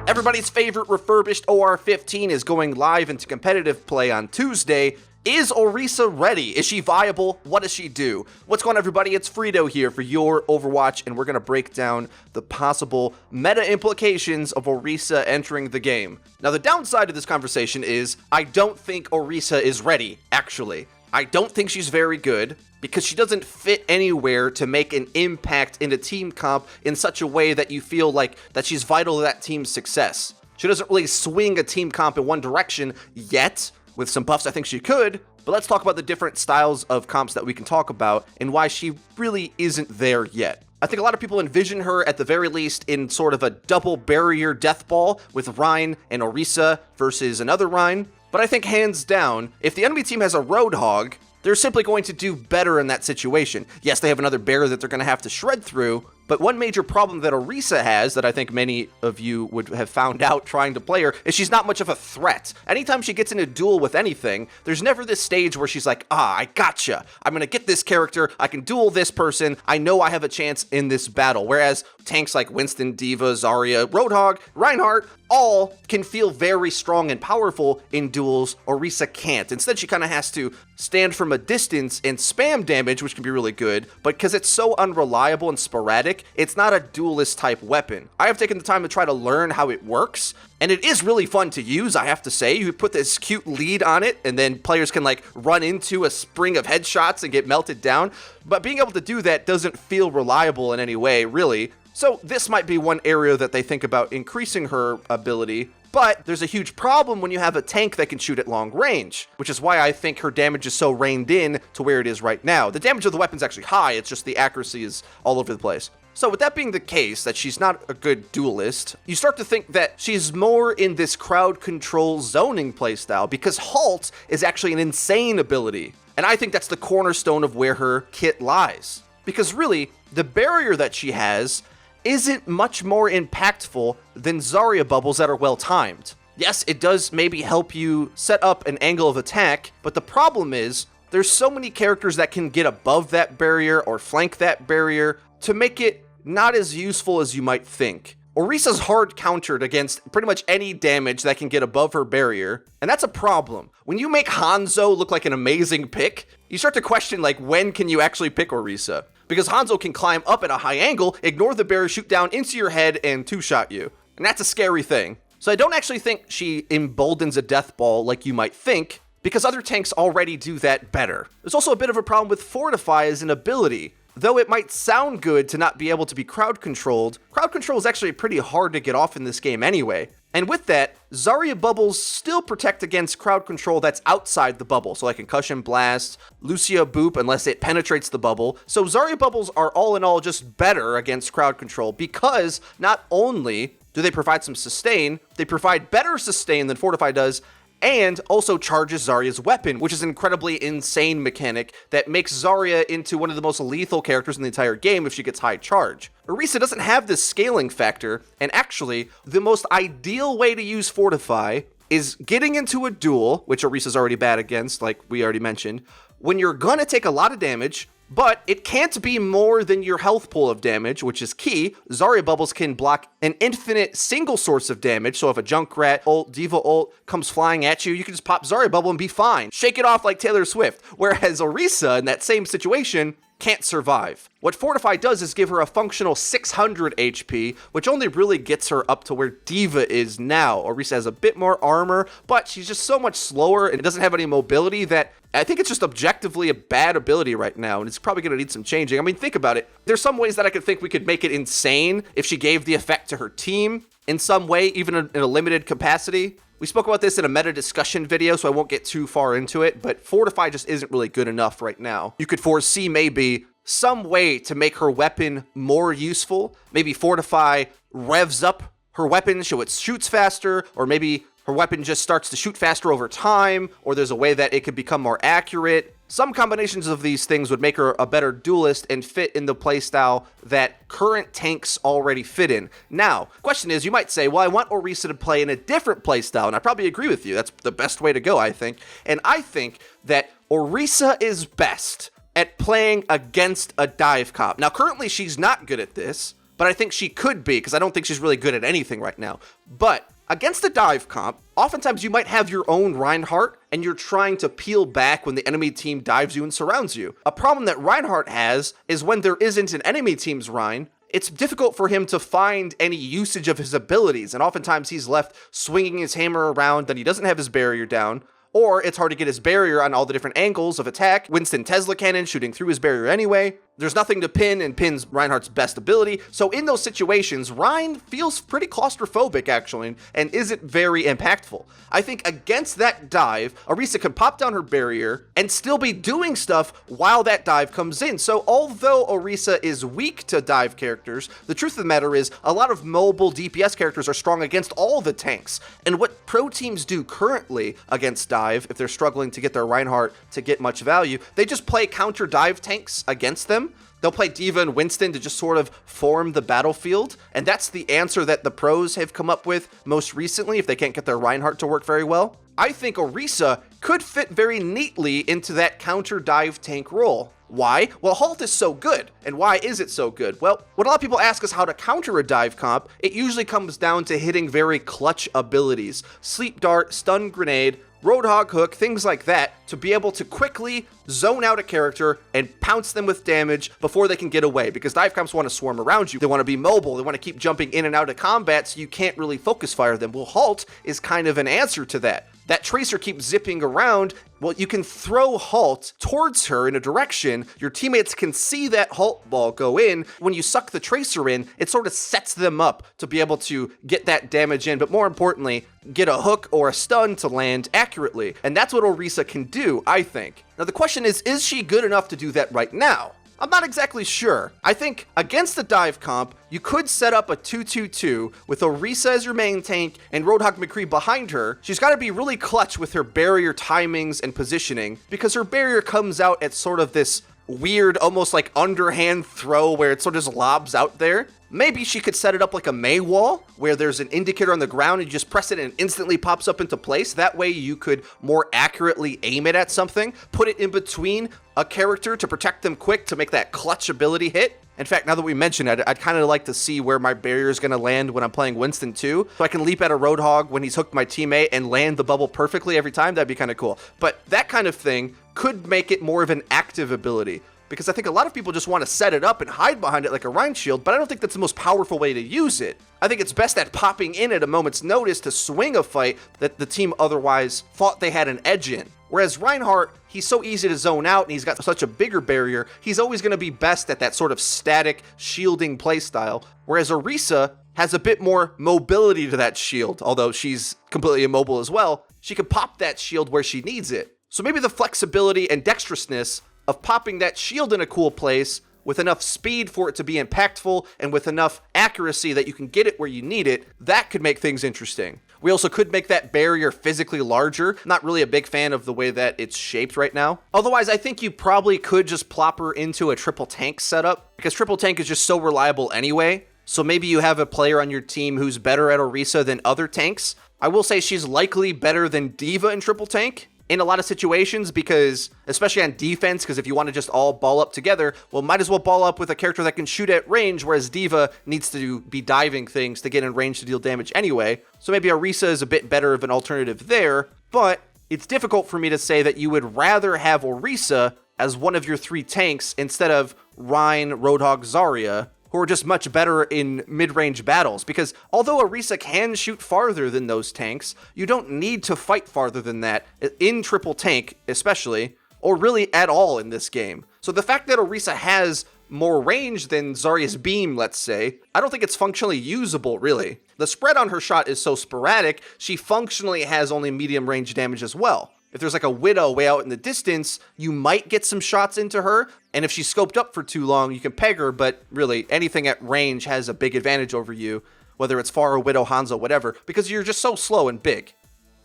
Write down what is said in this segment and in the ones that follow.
Everybody's favorite refurbished OR-15 is going live into competitive play on Tuesday. Is Orisa ready? Is she viable? What does she do? What's going on, everybody? It's FREEDO here for Your Overwatch, and we're going to break down the possible meta implications of Orisa entering the game. Now, the downside of this conversation is I don't think Orisa is ready, actually. I don't think she's very good because she doesn't fit anywhere to make an impact in a team comp in such a way that you feel like that she's vital to that team's success. She doesn't really swing a team comp in one direction yet. With some buffs, I think she could, but let's talk about the different styles of comps that we can talk about and why she really isn't there yet. I think a lot of people envision her at the very least in sort of a double barrier death ball with Rein and Orisa versus another Rein. But I think hands down, if the enemy team has a Roadhog, they're simply going to do better in that situation. Yes, they have another barrier that they're going to have to shred through, but one major problem that Orisa has that I think many of you would have found out trying to play her is she's not much of a threat. Anytime she gets in a duel with anything, there's never this stage where she's like, I gotcha. I'm going to get this character. I can duel this person. I know I have a chance in this battle. Whereas tanks like Winston, D.Va, Zarya, Roadhog, Reinhardt, all can feel very strong and powerful in duels. Orisa can't. Instead, she kind of has to stand from a distance and spam damage, which can be really good, but because it's so unreliable and sporadic, it's not a duelist type weapon. I have taken the time to try to learn how it works, and it is really fun to use, I have to say. You put this cute lead on it, and then players can like run into a spring of headshots and get melted down, but being able to do that doesn't feel reliable in any way, really. So this might be one area that they think about increasing her ability, but there's a huge problem when you have a tank that can shoot at long range, which is why I think her damage is so reined in to where it is right now. The damage of the weapon's actually high, it's just the accuracy is all over the place. So with that being the case, that she's not a good duelist, you start to think that she's more in this crowd control zoning playstyle because Halt is actually an insane ability. And I think that's the cornerstone of where her kit lies. Because really, the barrier that she has isn't much more impactful than Zarya bubbles that are well timed. Yes, it does maybe help you set up an angle of attack, but the problem is there's so many characters that can get above that barrier or flank that barrier to make it not as useful as you might think. Orisa's hard countered against pretty much any damage that can get above her barrier, and that's a problem. When you make Hanzo look like an amazing pick, you start to question like when can you actually pick Orisa? Because Hanzo can climb up at a high angle, ignore the barrier, shoot down into your head, and two-shot you. And that's a scary thing. So I don't actually think she emboldens a death ball like you might think, because other tanks already do that better. There's also a bit of a problem with Fortify as an ability. Though it might sound good to not be able to be crowd control is actually pretty hard to get off in this game anyway. And with that, Zarya bubbles still protect against crowd control that's outside the bubble, so like Concussion Blast, Lucia Boop unless it penetrates the bubble. So Zarya bubbles are all in all just better against crowd control because not only do they provide some sustain, they provide better sustain than Fortify does, and also charges Zarya's weapon, which is an incredibly insane mechanic that makes Zarya into one of the most lethal characters in the entire game if she gets high charge. Orisa doesn't have this scaling factor, and actually, the most ideal way to use Fortify is getting into a duel, which Orisa's already bad against, like we already mentioned, when you're gonna take a lot of damage, but it can't be more than your health pool of damage, which is key. Zarya bubbles can block an infinite single source of damage, so if a Junkrat ult, D.Va ult comes flying at you, you can just pop Zarya bubble and be fine. Shake it off like Taylor Swift. Whereas Orisa, in that same situation, can't survive. What Fortify does is give her a functional 600 HP, which only really gets her up to where D.Va is now. Orisa has a bit more armor, but she's just so much slower and doesn't have any mobility that I think it's just objectively a bad ability right now, and it's probably going to need some changing. I mean, think about it. There's some ways that I could think we could make it insane if she gave the effect to her team in some way, even in a limited capacity. We spoke about this in a meta discussion video, so I won't get too far into it, but Fortify just isn't really good enough right now. You could foresee maybe some way to make her weapon more useful. Maybe Fortify revs up her weapon so it shoots faster, or maybe her weapon just starts to shoot faster over time, or there's a way that it could become more accurate. Some combinations of these things would make her a better duelist and fit in the playstyle that current tanks already fit in. Now, question is, you might say, well, I want Orisa to play in a different playstyle, and I probably agree with you. That's the best way to go, I think. And I think that Orisa is best at playing against a dive comp. Now, currently, she's not good at this, but I think she could be, because I don't think she's really good at anything right now. But against the dive comp, oftentimes you might have your own Reinhardt, and you're trying to peel back when the enemy team dives you and surrounds you. A problem that Reinhardt has is when there isn't an enemy team's Rein, it's difficult for him to find any usage of his abilities, and oftentimes he's left swinging his hammer around, then he doesn't have his barrier down, or it's hard to get his barrier on all the different angles of attack. Winston Tesla cannon shooting through his barrier anyway. There's nothing to pin, and pin's Reinhardt's best ability. So in those situations, Rein feels pretty claustrophobic, actually, and isn't very impactful. I think against that dive, Orisa can pop down her barrier and still be doing stuff while that dive comes in. So although Orisa is weak to dive characters, the truth of the matter is a lot of mobile DPS characters are strong against all the tanks. And what pro teams do currently against dive, if they're struggling to get their Reinhardt to get much value, they just play counter dive tanks against them. They'll play D.Va and Winston to just sort of form the battlefield, and that's the answer that the pros have come up with most recently if they can't get their Reinhardt to work very well. I think Orisa could fit very neatly into that counter dive tank role. Why? Well, Halt is so good. And why is it so good? Well, when a lot of people ask us how to counter a dive comp, it usually comes down to hitting very clutch abilities. Sleep Dart, Stun Grenade, Roadhog Hook, things like that, to be able to quickly zone out a character and pounce them with damage before they can get away, because dive comps want to swarm around you. They want to be mobile. They want to keep jumping in and out of combat, so you can't really focus fire them. Well, Halt is kind of an answer to that. That Tracer keeps zipping around. Well, you can throw Halt towards her in a direction. Your teammates can see that Halt ball go in. When you suck the Tracer in, it sort of sets them up to be able to get that damage in, but more importantly, get a hook or a stun to land accurately. And that's what Orisa can do, I think. Now, the question is she good enough to do that right now? I'm not exactly sure. I think against the dive comp, you could set up a 2-2-2 with Orisa as your main tank and Roadhog McCree behind her. She's got to be really clutch with her barrier timings and positioning, because her barrier comes out at sort of this weird, almost like underhand throw where it sort of just lobs out there. Maybe she could set it up like a Mei wall, where there's an indicator on the ground and you just press it and it instantly pops up into place. That way you could more accurately aim it at something, put it in between a character to protect them quick to make that clutch ability hit. In fact, now that we mention it, I'd kind of like to see where my barrier is going to land when I'm playing Winston too, so I can leap at a Roadhog when he's hooked my teammate and land the bubble perfectly every time. That'd be kind of cool. But that kind of thing could make it more of an active ability, because I think a lot of people just want to set it up and hide behind it like a Rein shield, but I don't think that's the most powerful way to use it. I think it's best at popping in at a moment's notice to swing a fight that the team otherwise thought they had an edge in. Whereas Reinhardt, he's so easy to zone out and he's got such a bigger barrier, he's always going to be best at that sort of static shielding playstyle. Whereas Orisa has a bit more mobility to that shield, although she's completely immobile as well. She can pop that shield where she needs it. So maybe the flexibility and dexterousness of popping that shield in a cool place with enough speed for it to be impactful and with enough accuracy that you can get it where you need it, that could make things interesting. We also could make that barrier physically larger. Not really a big fan of the way that it's shaped right now. Otherwise, I think you probably could just plop her into a triple tank setup, because triple tank is just so reliable anyway. So maybe you have a player on your team who's better at Orisa than other tanks. I will say she's likely better than D.Va in triple tank in a lot of situations, because especially on defense, because if you want to just all ball up together, well, might as well ball up with a character that can shoot at range, whereas D.Va needs to be diving things to get in range to deal damage anyway. So maybe Orisa is a bit better of an alternative there, but it's difficult for me to say that you would rather have Orisa as one of your three tanks instead of Rein, Roadhog, Zarya, who are just much better in mid-range battles, because although Orisa can shoot farther than those tanks, you don't need to fight farther than that in triple tank especially, or really at all in this game. So the fact that Orisa has more range than Zarya's beam, let's say, I don't think it's functionally usable, really. The spread on her shot is so sporadic, she functionally has only medium range damage as well. If there's like a Widow way out in the distance, you might get some shots into her, and if she's scoped up for too long, you can peg her, but really, anything at range has a big advantage over you, whether it's Pharah, Widow, Hanzo, whatever, because you're just so slow and big.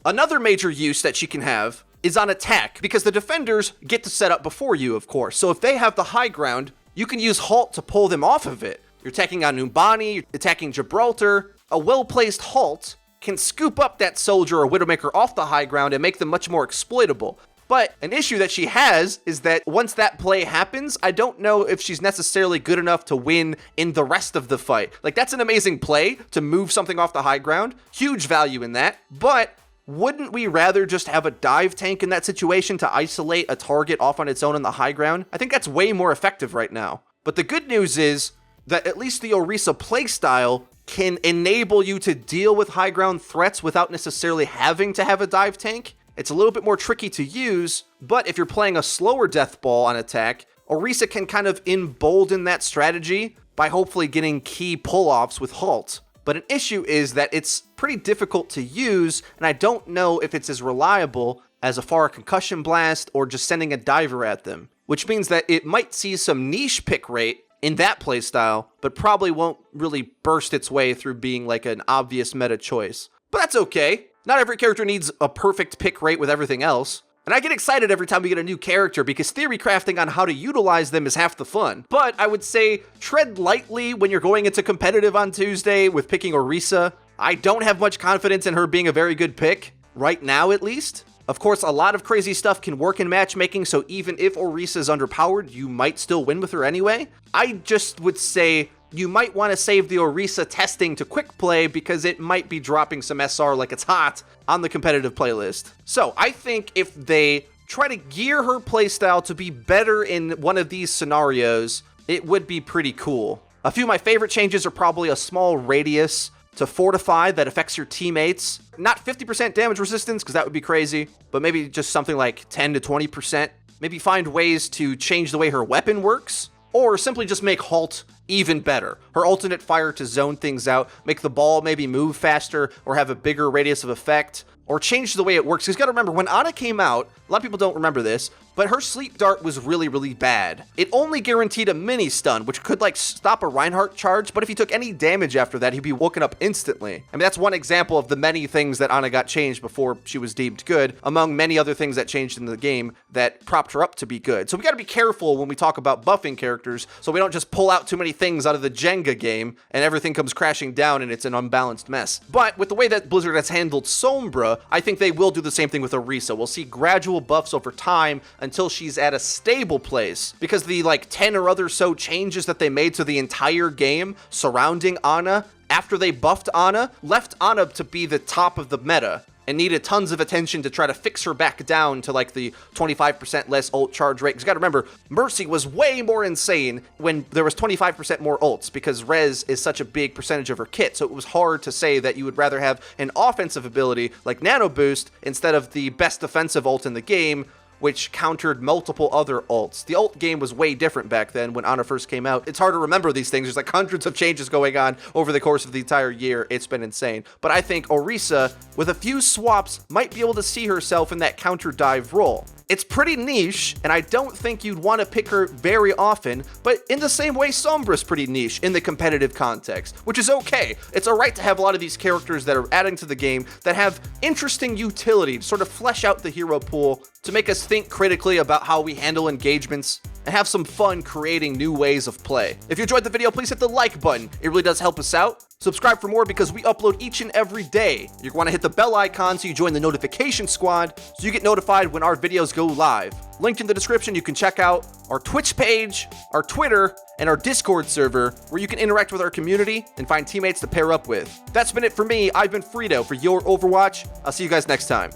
Another major use that she can have is on attack, because the defenders get to set up before you, of course. So if they have the high ground, you can use Halt to pull them off of it. You're attacking on Numbani, you're attacking Gibraltar. A well-placed Halt can scoop up that soldier or Widowmaker off the high ground and make them much more exploitable. But an issue that she has is that once that play happens, I don't know if she's necessarily good enough to win in the rest of the fight. Like, that's an amazing play to move something off the high ground. Huge value in that. But wouldn't we rather just have a dive tank in that situation to isolate a target off on its own on the high ground? I think that's way more effective right now. But the good news is that at least the Orisa playstyle can enable you to deal with high ground threats without necessarily having to have a dive tank. It's a little bit more tricky to use, but if you're playing a slower death ball on attack, Orisa can kind of embolden that strategy by hopefully getting key pull-offs with halt. But an issue is that it's pretty difficult to use, and I don't know if it's as reliable as a far concussion blast or just sending a diver at them, which means that it might see some niche pick rate in that playstyle, but probably won't really burst its way through being like an obvious meta choice. But that's okay. Not every character needs a perfect pick rate with everything else. And I get excited every time we get a new character because theory crafting on how to utilize them is half the fun. But I would say tread lightly when you're going into competitive on Tuesday with picking Orisa. I don't have much confidence in her being a very good pick, right now at least. Of course, a lot of crazy stuff can work in matchmaking, so even if Orisa is underpowered, you might still win with her anyway. I just would say you might want to save the Orisa testing to quick play because it might be dropping some SR like it's hot on the competitive playlist. So I think if they try to gear her playstyle to be better in one of these scenarios, it would be pretty cool. A few of my favorite changes are probably a small radius to fortify that affects your teammates. Not 50% damage resistance, because that would be crazy, but maybe just something like 10 to 20%. Maybe find ways to change the way her weapon works, or simply just make halt even better. Her alternate fire to zone things out, make the ball maybe move faster or have a bigger radius of effect, or change the way it works. Because you gotta remember, when Ana came out, a lot of people don't remember this, but her sleep dart was really, really bad. It only guaranteed a mini stun, which could like stop a Reinhardt charge, but if he took any damage after that, he'd be woken up instantly. I mean, that's one example of the many things that Ana got changed before she was deemed good, among many other things that changed in the game that propped her up to be good. So we gotta be careful when we talk about buffing characters, so we don't just pull out too many things out of the Jenga game and everything comes crashing down and it's an unbalanced mess. But with the way that Blizzard has handled Sombra, I think they will do the same thing with Orisa. We'll see gradual buffs over time until she's at a stable place, because the like 10 or other so changes that they made to the entire game surrounding Ana after they buffed Ana left Ana to be the top of the meta and needed tons of attention to try to fix her back down to like the 25% less ult charge rate. Because you gotta remember, Mercy was way more insane when there was 25% more ults, because res is such a big percentage of her kit, so it was hard to say that you would rather have an offensive ability like Nano Boost instead of the best defensive ult in the game, which countered multiple other ults. The ult game was way different back then when Ana first came out. It's hard to remember these things. There's like hundreds of changes going on over the course of the entire year. It's been insane. But I think Orisa, with a few swaps, might be able to see herself in that counter dive role. It's pretty niche, and I don't think you'd want to pick her very often, but in the same way, Sombra's pretty niche in the competitive context, which is okay. It's alright to have a lot of these characters that are adding to the game that have interesting utility to sort of flesh out the hero pool, to make us think critically about how we handle engagements, and have some fun creating new ways of play. If you enjoyed the video, please hit the like button. It really does help us out. Subscribe for more because we upload each and every day. You're going to hit the bell icon so you join the notification squad so you get notified when our videos go live. Linked in the description, you can check out our Twitch page, our Twitter, and our Discord server where you can interact with our community and find teammates to pair up with. That's been it for me. I've been FREEDO for Your Overwatch. I'll see you guys next time.